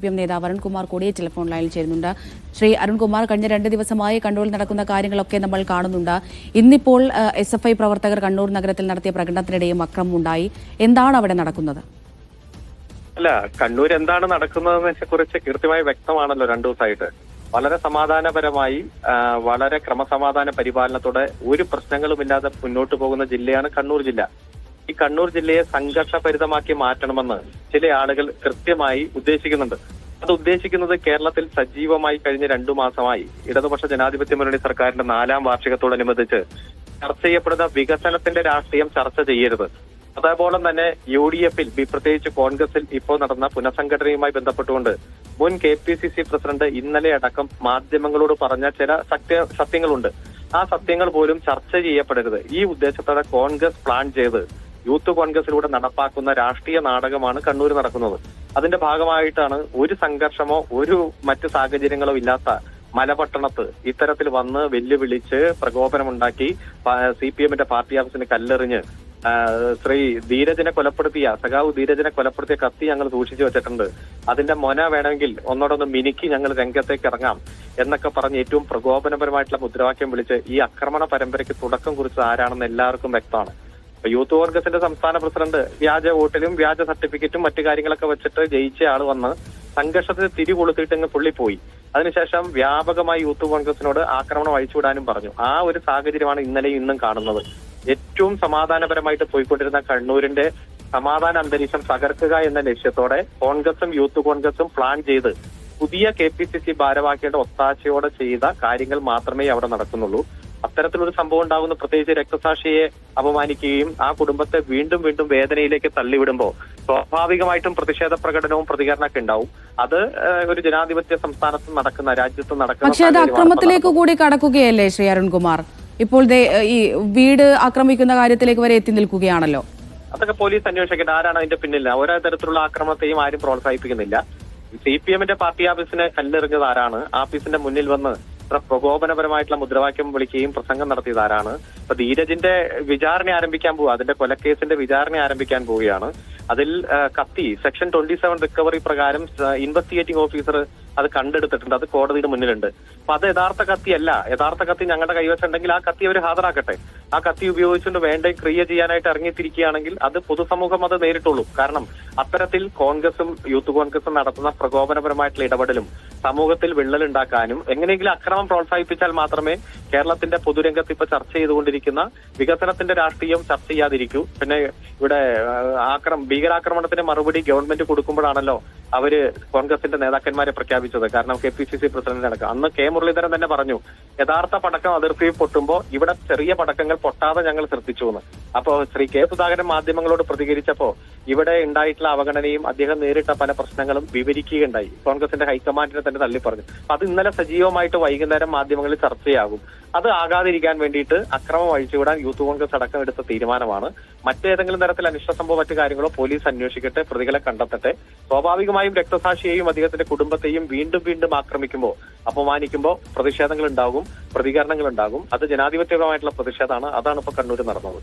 നേതാവ് അരുൺകുമാർ കൂടി ടെലിഫോൺ ലൈനിൽ ചേരുന്നുണ്ട്. ശ്രീ അരുൺകുമാർ, കഴിഞ്ഞ 2 ദിവസമായി കണ്ണൂരിൽ നടക്കുന്ന കാര്യങ്ങളൊക്കെ നമ്മൾ കാണുന്നുണ്ട്. ഇന്നിപ്പോൾ SFI പ്രവർത്തകർ കണ്ണൂർ നഗരത്തിൽ നടത്തിയ പ്രകടനത്തിനിടെയും അക്രമമുണ്ടായി. എന്താണ് അവിടെ നടക്കുന്നത്? അല്ല, കണ്ണൂർ എന്താണ് നടക്കുന്നതിനെ കുറിച്ച് കൃത്യമായി വ്യക്തമാണല്ലോ. 2 ദിവസമായിട്ട് വളരെ സമാധാനപരമായി വളരെ ക്രമസമാധാന പരിപാലനത്തോടെ ഒരു പ്രശ്നങ്ങളുമില്ലാതെ മുന്നോട്ട് പോകുന്ന ജില്ലയാണ് കണ്ണൂർ ജില്ല. ഈ കണ്ണൂർ ജില്ലയെ സംഘർഷഭരിതമാക്കി മാറ്റണമെന്ന് ചില ആളുകൾ കൃത്യമായി ഉദ്ദേശിക്കുന്നുണ്ട്. അത് ഉദ്ദേശിക്കുന്നത് കേരളത്തിൽ സജീവമായി കഴിഞ്ഞ 2 മാസമായി ഇടതുപക്ഷ ജനാധിപത്യ മുന്നണി സർക്കാരിന്റെ 4ാം വാർഷികത്തോടനുബന്ധിച്ച് ചർച്ച ചെയ്യപ്പെടുന്ന വികസനത്തിന്റെ രാഷ്ട്രീയം ചർച്ച ചെയ്യരുത്. അതേപോലെ തന്നെ UDF-ൽ പ്രത്യേകിച്ച് കോൺഗ്രസിൽ ഇപ്പോൾ നടന്ന പുനഃസംഘടനയുമായി ബന്ധപ്പെട്ടുകൊണ്ട് മുൻ KPCC പ്രസിഡന്റ് ഇന്നലെ അടക്കം മാധ്യമങ്ങളോട് പറഞ്ഞ ചില സത്യങ്ങളുണ്ട്. ആ സത്യങ്ങൾ പോലും ചർച്ച ചെയ്യപ്പെടരുത്. ഈ ഉദ്ദേശത്തോടെ കോൺഗ്രസ് പ്ലാൻ ചെയ്ത് യൂത്ത് കോൺഗ്രസിലൂടെ നടപ്പാക്കുന്ന രാഷ്ട്രീയ നാടകമാണ് കണ്ണൂർ നടക്കുന്നത്. അതിന്റെ ഭാഗമായിട്ടാണ് ഒരു സംഘർഷമോ ഒരു മറ്റ് സാഹചര്യങ്ങളോ ഇല്ലാത്ത മലപട്ടണത്ത് ഇത്തരത്തിൽ വന്ന് വെല്ലുവിളിച്ച് പ്രകോപനമുണ്ടാക്കി CPM-ന്റെ പാർട്ടി ഓഫീസിന് കല്ലെറിഞ്ഞ് ശ്രീ ധീരജിനെ കൊലപ്പെടുത്തിയ സഖാവ് ധീരജിനെ കൊലപ്പെടുത്തിയ കത്തി ഞങ്ങൾ സൂക്ഷിച്ചു വെച്ചിട്ടുണ്ട്. അതിന്റെ മൊന വേണമെങ്കിൽ ഒന്നോടൊന്ന് മിനുക്കി ഞങ്ങൾ രംഗത്തേക്ക് ഇറങ്ങാം എന്നൊക്കെ പറഞ്ഞ് ഏറ്റവും പ്രകോപനപരമായിട്ടുള്ള മുദ്രാവാക്യം വിളിച്ച് ഈ ആക്രമണ പരമ്പരയ്ക്ക് തുടക്കം കുറിച്ചത് ആരാണെന്ന് എല്ലാവർക്കും വ്യക്തമാണ്. യൂത്ത് കോൺഗ്രസിന്റെ സംസ്ഥാന പ്രസിഡന്റ് വ്യാജ വോട്ടിലും വ്യാജ സർട്ടിഫിക്കറ്റും മറ്റു കാര്യങ്ങളൊക്കെ വെച്ചിട്ട് ജയിച്ച ആള് വന്ന് സംഘർഷത്തിന് തിരികൊളുത്തിയിട്ട് പുള്ളി പോയി. അതിനുശേഷം വ്യാപകമായി യൂത്ത് കോൺഗ്രസിനോട് ആക്രമണം അഴിച്ചുവിടാനും പറഞ്ഞു. ആ ഒരു സാഹചര്യമാണ് ഇന്നലെയും ഇന്നും കാണുന്നത്. ഏറ്റവും സമാധാനപരമായിട്ട് പോയിക്കൊണ്ടിരുന്ന കണ്ണൂരിന്റെ സമാധാന അന്തരീക്ഷം തകർക്കുക എന്ന ലക്ഷ്യത്തോടെ കോൺഗ്രസും യൂത്ത് കോൺഗ്രസും പ്ലാൻ ചെയ്ത് പുതിയ KPCC ഭാരവാഹികളുടെ ഒത്താശയോടെ ചെയ്ത കാര്യങ്ങൾ മാത്രമേ അവിടെ നടക്കുന്നുള്ളൂ. അത്തരത്തിലൊരു സംഭവം ഉണ്ടാകുന്ന പ്രത്യേകിച്ച് രക്തസാക്ഷിയെ അപമാനിക്കുകയും ആ കുടുംബത്തെ വീണ്ടും വീണ്ടും വേദനയിലേക്ക് തള്ളിവിടുമ്പോൾ സ്വാഭാവികമായിട്ടും പ്രതിഷേധ പ്രകടനവും പ്രതികരണമൊക്കെ ഉണ്ടാവും. അത് ഒരു ജനാധിപത്യ സംസ്ഥാനത്ത് നടക്കുന്ന രാജ്യത്ത് നടക്കുന്ന പക്ഷേ അത് അക്രമത്തിലേക്ക് കൂടി കടക്കുകയല്ലേ ശ്രീ അരുൺകുമാർ? ഇപ്പോൾ ഈ വീട് ആക്രമിക്കുന്ന കാര്യത്തിലേക്ക് വരെ എത്തി നിൽക്കുകയാണല്ലോ. അതൊക്കെ പോലീസ് അന്വേഷിക്കട്ടെ. ആരാണ് അതിന്റെ പിന്നിൽ? ഓരോ തരത്തിലുള്ള ആക്രമണത്തെയും ആരും പ്രോത്സാഹിപ്പിക്കുന്നില്ല. CPM-ന്റെ പാർട്ടി ഓഫീസിനെ കല്ലെറിഞ്ഞത് ആരാണ്? ആഫീസിന്റെ മുന്നിൽ വന്ന് പ്രകോപനപരമായിട്ടുള്ള മുദ്രാവാക്യം വിളിക്കുകയും പ്രസംഗം നടത്തിയത് ആരാണ്? ഇപ്പൊ ധീരജിന്റെ വിചാരണ ആരംഭിക്കാൻ പോവുക, അതിന്റെ കൊലക്കേസിന്റെ വിചാരണ ആരംഭിക്കാൻ പോവുകയാണ്. അതിൽ കത്തി സെക്ഷൻ 27 റിക്കവറി പ്രകാരം ഇൻവെസ്റ്റിഗേറ്റിംഗ് ഓഫീസർ അത് കണ്ടെടുത്തിട്ടുണ്ട്. അത് കോടതിയുടെ മുന്നിലുണ്ട്. അപ്പൊ അത് യഥാർത്ഥ കത്തിയല്ല. യഥാർത്ഥ കത്തി ഞങ്ങളുടെ കൈവശമുണ്ടെങ്കിൽ ആ കത്തി അവർ ഹാജരാക്കട്ടെ. ആ കത്തി ഉപയോഗിച്ചുകൊണ്ട് വേണ്ട ക്രിയ ചെയ്യാനായിട്ട് ഇറങ്ങിത്തിരിക്കുകയാണെങ്കിൽ അത് പൊതുസമൂഹം അത് നേരിട്ടുള്ളൂ. കാരണം അത്തരത്തിൽ കോൺഗ്രസും യൂത്ത് കോൺഗ്രസും നടത്തുന്ന പ്രകോപനപരമായിട്ടുള്ള ഇടപെടലും സമൂഹത്തിൽ വിള്ളലുണ്ടാക്കാനും എങ്ങനെയെങ്കിലും അക്രമം പ്രോത്സാഹിപ്പിച്ചാൽ മാത്രമേ കേരളത്തിന്റെ പൊതുരംഗത്ത് ഇപ്പൊ ചർച്ച ചെയ്തുകൊണ്ടിരിക്കുന്ന വികസനത്തിന്റെ രാഷ്ട്രീയം ചർച്ച ചെയ്യാതിരിക്കൂ. പിന്നെ ഇവിടെ ഭീകരാക്രമണത്തിന് മറുപടി ഗവൺമെന്റ് കൊടുക്കുമ്പോഴാണല്ലോ അവര് കോൺഗ്രസിന്റെ നേതാക്കന്മാരെ പ്രഖ്യാപിച്ചത്. കാരണം KPCC പ്രസിഡന്റ് അടക്കം അന്ന് K. മുരളീധരൻ തന്നെ പറഞ്ഞു, യഥാർത്ഥ പടക്കം അതിർത്തിയിൽ പൊട്ടുമ്പോൾ ഇവിടെ ചെറിയ പടക്കങ്ങൾ പൊട്ടാതെ ഞങ്ങൾ ശ്രദ്ധിച്ചു എന്ന്. അപ്പോ ശ്രീ K. സുധാകരൻ മാധ്യമങ്ങളോട് പ്രതികരിച്ചപ്പോ ഇവിടെ ഉണ്ടായിട്ടുള്ള അവഗണനയും അദ്ദേഹം നേരിട്ട പല പ്രശ്നങ്ങളും വിവരിക്കുകയുണ്ടായി. കോൺഗ്രസിന്റെ ഹൈക്കമാൻഡിനെ തന്നെ തള്ളി പറഞ്ഞു. അത് ഇന്നലെ സജീവമായിട്ട് വൈകുന്നേരം മാധ്യമങ്ങളിൽ ചർച്ചയാകും. അത് ആകാതിരിക്കാൻ വേണ്ടിയിട്ട് അക്രമം അഴിച്ചുവിടാൻ യൂത്ത് കോൺഗ്രസ് അടക്കം എടുത്ത തീരുമാനമാണ്. മറ്റേതെങ്കിലും തരത്തിൽ അനിഷ്ട സംഭവം മറ്റു കാര്യങ്ങളോ പോലീസ് അന്വേഷിക്കട്ടെ, പ്രതികളെ കണ്ടെത്തട്ടെ. സ്വാഭാവികമായും രക്തസാക്ഷിയെയും അദ്ദേഹത്തിന്റെ കുടുംബത്തെയും വീണ്ടും വീണ്ടും ആക്രമിക്കുമ്പോൾ അപമാനിക്കുമ്പോൾ പ്രതിഷേധങ്ങൾ ഉണ്ടാകും, പ്രതികരണങ്ങൾ ഉണ്ടാകും. അത് ജനാധിപത്യപരമായിട്ടുള്ള പ്രതിഷേധമാണ്. അതാണ് ഇപ്പൊ കണ്ണൂർ നടന്നത്.